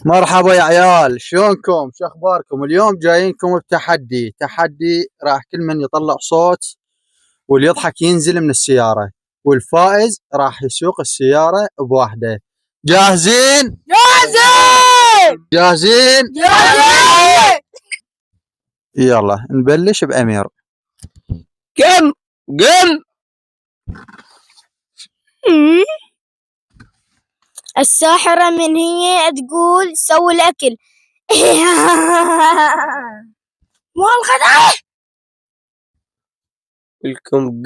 مرحبا يا عيال، شلونكم؟ شو اخباركم؟ اليوم جايينكم بتحدي راح كل من يطلع صوت واللي يضحك ينزل من السيارة، والفائز راح يسوق السيارة بواحدة. جاهزين؟ جاهزين جاهزين؟ جاهزين. يلا نبلش بأمير. قم الساحرة من هي تقول سوي الأكل. مو الغداء لكم.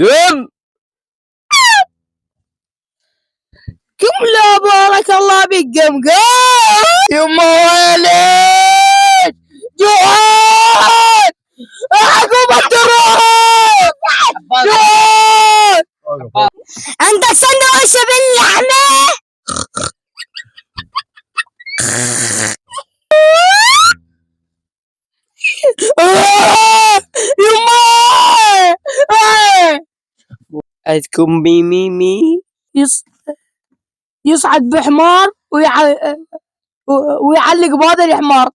قم لا بارك الله بك. قم يما ولد جوعان عقب الدروب جوعان. عندك سندويشة باللحمة؟ يما عندكم بميمي يصعد بحمار ويعلق بهذا الحمار.